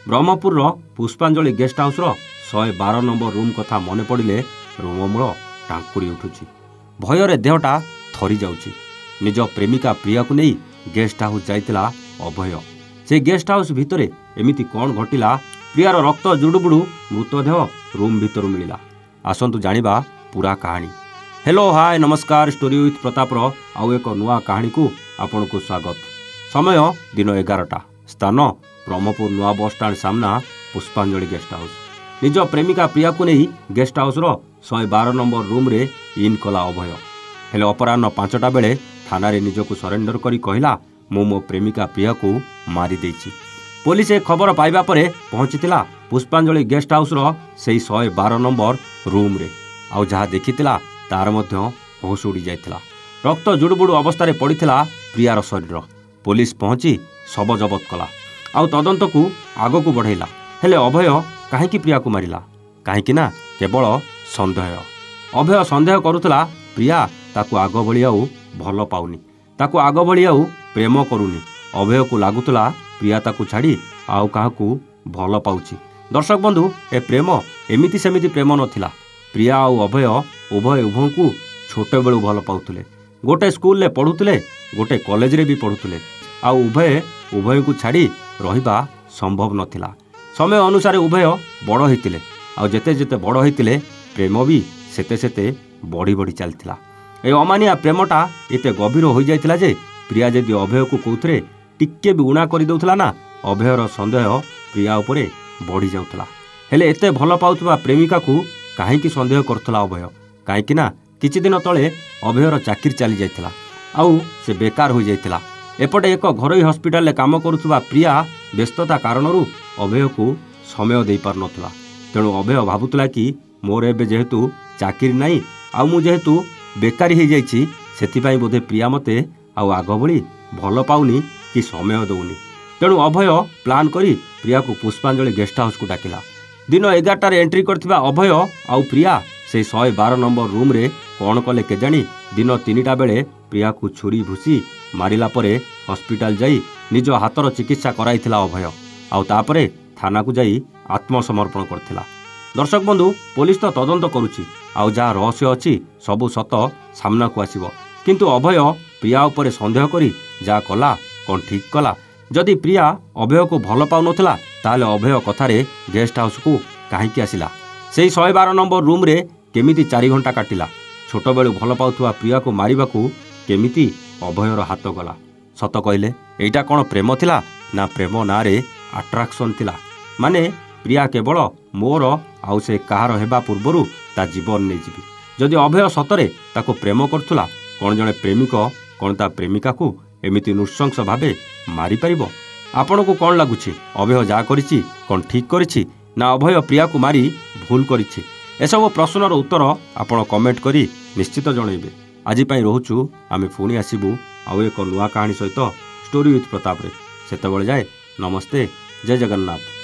ବ୍ରହ୍ମପୁରର ପୁଷ୍ପାଞ୍ଜଳି guest ହାଉସ୍ର 112 number room କଥା ମନେ ପଡ଼ିଲେ ରୋମମୂଳ ଟାଙ୍କୁରି ଉଠୁଛି। ଭୟରେ ଦେହଟା ଥରି ଯାଉଛି। ନିଜ ପ୍ରେମିକା ପ୍ରିୟାକୁ ନେଇ ଗେଷ୍ଟ ହାଉସ୍ ଯାଇଥିଲା ଅଭୟ। ସେ ଗେଷ୍ଟ ହାଉସ୍ ଭିତରେ ଏମିତି କ'ଣ ଘଟିଲା? ପ୍ରିୟାର ରକ୍ତ ଜୁଡ଼ୁବୁଡ଼ୁ ମୃତଦେହ ରୁମ୍ ଭିତରୁ ମିଳିଲା। ଆସନ୍ତୁ ଜାଣିବା ପୁରା କାହାଣୀ। ହ୍ୟାଲୋ ହାଏ ନମସ୍କାର, ଷ୍ଟୋରି ୱିଥ୍ ପ୍ରତାପର ଆଉ ଏକ ନୂଆ କାହାଣୀକୁ ଆପଣଙ୍କୁ ସ୍ୱାଗତ। ସମୟ ଦିନ 11ଟା, ସ୍ଥାନ ବ୍ରହ୍ମପୁର ନୂଆ ବସ୍ଷ୍ଟାଣ୍ଡ ସାମ୍ନା ପୁଷ୍ପାଞ୍ଜଳି ଗେଷ୍ଟ ହାଉସ୍। ନିଜ ପ୍ରେମିକା ପ୍ରିୟାକୁ ନେଇ ଗେଷ୍ଟ ହାଉସ୍ର 112 ନମ୍ବର ରୁମ୍ରେ ଇନ୍ କଲା ଅଭୟ। ହେଲେ ଅପରାହ୍ନ 5ଟା ବେଳେ ଥାନାରେ ନିଜକୁ ସରେଣ୍ଡର କରି କହିଲା, ମୁଁ ମୋ ପ୍ରେମିକା ପ୍ରିୟାକୁ ମାରିଦେଇଛି। ପୋଲିସ ଏ ଖବର ପାଇବା ପରେ ପହଞ୍ଚିଥିଲା ପୁଷ୍ପାଞ୍ଜଳି ଗେଷ୍ଟ ହାଉସ୍ର ସେହି 112 ନମ୍ବର ରୁମ୍ରେ। ଆଉ ଯାହା ଦେଖିଥିଲା ତାର ମଧ୍ୟ ହୋସ୍ ଉଡ଼ି ଯାଇଥିଲା। ରକ୍ତ ଜୁଡ଼ୁବୁଡ଼ୁ ଅବସ୍ଥାରେ ପଡ଼ିଥିଲା ପ୍ରିୟାର ଶରୀର। ପୋଲିସ ପହଞ୍ଚି ଶବ ଜବତ କଲା ଆଉ ତଦନ୍ତକୁ ଆଗକୁ ବଢ଼େଇଲା। ହେଲେ ଅଭୟ କାହିଁକି ପ୍ରିୟାକୁ ମାରିଲା? କାହିଁକି ନା କେବଳ ସନ୍ଦେହ। ଅଭୟ ସନ୍ଦେହ କରୁଥିଲା ପ୍ରିୟା ତାକୁ ଆଗ ଭଳି ଆଉ ଭଲ ପାଉନି, ତାକୁ ଆଗ ଭଳି ଆଉ ପ୍ରେମ କରୁନି। ଅଭୟକୁ ଲାଗୁଥିଲା ପ୍ରିୟା ତାକୁ ଛାଡ଼ି ଆଉ କାହାକୁ ଭଲ ପାଉଛି। ଦର୍ଶକ ବନ୍ଧୁ, ଏ ପ୍ରେମ ଏମିତି ସେମିତି ପ୍ରେମ ନଥିଲା। ପ୍ରିୟା ଆଉ ଅଭୟ ଉଭୟଙ୍କୁ ଛୋଟବେଳୁ ଭଲ ପାଉଥିଲେ। ଗୋଟେ ସ୍କୁଲରେ ପଢ଼ୁଥିଲେ, ଗୋଟେ କଲେଜରେ ବି ପଢ଼ୁଥିଲେ। ଆଉ ଉଭୟଙ୍କୁ ଛାଡ଼ି ରହିବା ସମ୍ଭବ ନଥିଲା। ସମୟ ଅନୁସାରେ ଉଭୟ ବଡ଼ ହୋଇଥିଲେ। ଆଉ ଯେତେ ଯେତେ ବଡ଼ ହୋଇଥିଲେ ପ୍ରେମ ବି ସେତେ ବଢ଼ି ବଢ଼ି ଚାଲିଥିଲା। ଏ ଅମାନିଆ ପ୍ରେମଟା ଏତେ ଗଭୀର ହୋଇଯାଇଥିଲା ଯେ ପ୍ରିୟା ଯଦି ଅଭୟକୁ କୋଉଥିରେ ଟିକେ ବି ଉଣା କରିଦେଉଥିଲା ନା, ଅଭୟର ସନ୍ଦେହ ପ୍ରିୟା ଉପରେ ବଢ଼ି ଯାଉଥିଲା। ହେଲେ ଏତେ ଭଲ ପାଉଥିବା ପ୍ରେମିକାକୁ କାହିଁକି ସନ୍ଦେହ କରୁଥିଲା ଅଭୟ? କାହିଁକି ନା କିଛି ଦିନ ତଳେ ଅଭୟର ଚାକିରି ଚାଲିଯାଇଥିଲା ଆଉ ସେ ବେକାର ହୋଇଯାଇଥିଲା। ଏପଟେ ଏକ ଘରୋଇ ହସ୍ପିଟାଲରେ କାମ କରୁଥିବା ପ୍ରିୟା ବ୍ୟସ୍ତତା କାରଣରୁ ଅଭୟକୁ ସମୟ ଦେଇପାରୁନଥିଲା। ତେଣୁ ଅଭୟ ଭାବୁଥିଲା କି ମୋର ଏବେ ଯେହେତୁ ଚାକିରି ନାହିଁ ଆଉ ମୁଁ ଯେହେତୁ ବେକାରୀ ହୋଇଯାଇଛି, ସେଥିପାଇଁ ବୋଧେ ପ୍ରିୟା ମୋତେ ଆଉ ଆଗ ଭଳି ଭଲ ପାଉନି କି ସମୟ ଦେଉନି। ତେଣୁ ଅଭୟ ପ୍ଲାନ୍ କରି ପ୍ରିୟାକୁ ପୁଷ୍ପାଞ୍ଜଳି ଗେଷ୍ଟ ହାଉସ୍କୁ ଡାକିଲା। ଦିନ 11ଟାରେ ଏଣ୍ଟ୍ରି କରିଥିବା ଅଭୟ ଆଉ ପ୍ରିୟା ସେଇ 112 ନମ୍ବର ରୁମ୍ରେ କ'ଣ କଲେ କେଜାଣି ଦିନ 3ଟା ବେଳେ ପ୍ରିୟାକୁ ଛୁରୀ ଭୁଷି ମାରିଲା ପରେ ହସ୍ପିଟାଲ ଯାଇ ନିଜ ହାତର ଚିକିତ୍ସା କରାଇଥିଲା ଅଭୟ। ଆଉ ତାପରେ ଥାନାକୁ ଯାଇ ଆତ୍ମସମର୍ପଣ କରିଥିଲା। ଦର୍ଶକ ବନ୍ଧୁ, ପୋଲିସ ତ ତଦନ୍ତ କରୁଛି ଆଉ ଯାହା ରହସ୍ୟ ଅଛି ସବୁ ସତ ସାମ୍ନାକୁ ଆସିବ। କିନ୍ତୁ ଅଭୟ ପ୍ରିୟା ଉପରେ ସନ୍ଦେହ କରି ଯାହା କଲା କ'ଣ ଠିକ୍ କଲା? ଯଦି ପ୍ରିୟା ଅଭୟକୁ ଭଲ ପାଉନଥିଲା ତାହେଲେ ଅଭୟ କଥାରେ ଗେଷ୍ଟ ହାଉସ୍କୁ କାହିଁକି ଆସିଲା? ସେଇ 112 ନମ୍ବର ରୁମ୍ରେ କେମିତି 4 ଘଣ୍ଟା କାଟିଲା? ଛୋଟବେଳୁ ଭଲ ପାଉଥିବା ପ୍ରିୟାକୁ ମାରିବାକୁ କେମିତି ଅଭୟର ହାତ ଗଲା? ସତ କହିଲେ ଏଇଟା କ'ଣ ପ୍ରେମ ଥିଲା ନା ପ୍ରେମ ନାଁରେ ଆଟ୍ରାକ୍ସନ୍ ଥିଲା? ମାନେ ପ୍ରିୟା କେବଳ ମୋର ଆଉ ସେ କାହାର ହେବା ପୂର୍ବରୁ ତା ଜୀବନ ନେଇଯିବି। ଯଦି ଅଭୟ ସତରେ ତାକୁ ପ୍ରେମ କରୁଥିଲା, କ'ଣ ଜଣେ ପ୍ରେମିକ କ'ଣ ତା ପ୍ରେମିକାକୁ ଏମିତି ନୃଶଂସ ଭାବେ ମାରିପାରିବ? ଆପଣଙ୍କୁ କ'ଣ ଲାଗୁଛି? ଅଭୟ ଯାହା କରିଛି କ'ଣ ଠିକ୍ କରିଛି ନା ଅଭୟ ପ୍ରିୟାକୁ ମାରି ଭୁଲ କରିଛି? ଏସବୁ ପ୍ରଶ୍ନର ଉତ୍ତର ଆପଣ କମେଣ୍ଟ କରି ନିଶ୍ଚିତ ଜଣାଇବେ। ଆଜି ପାଇଁ ରହୁଛୁ। ଆମେ ପୁଣି ଆସିବୁ ଆଉ ଏକ ନୂଆ କାହାଣୀ ସହିତ ଷ୍ଟୋରି ୱିଥ୍ ପ୍ରତାପରେ। ସେତେବେଳେ ଯାଏ ନମସ୍ତେ, ଜୟ ଜଗନ୍ନାଥ।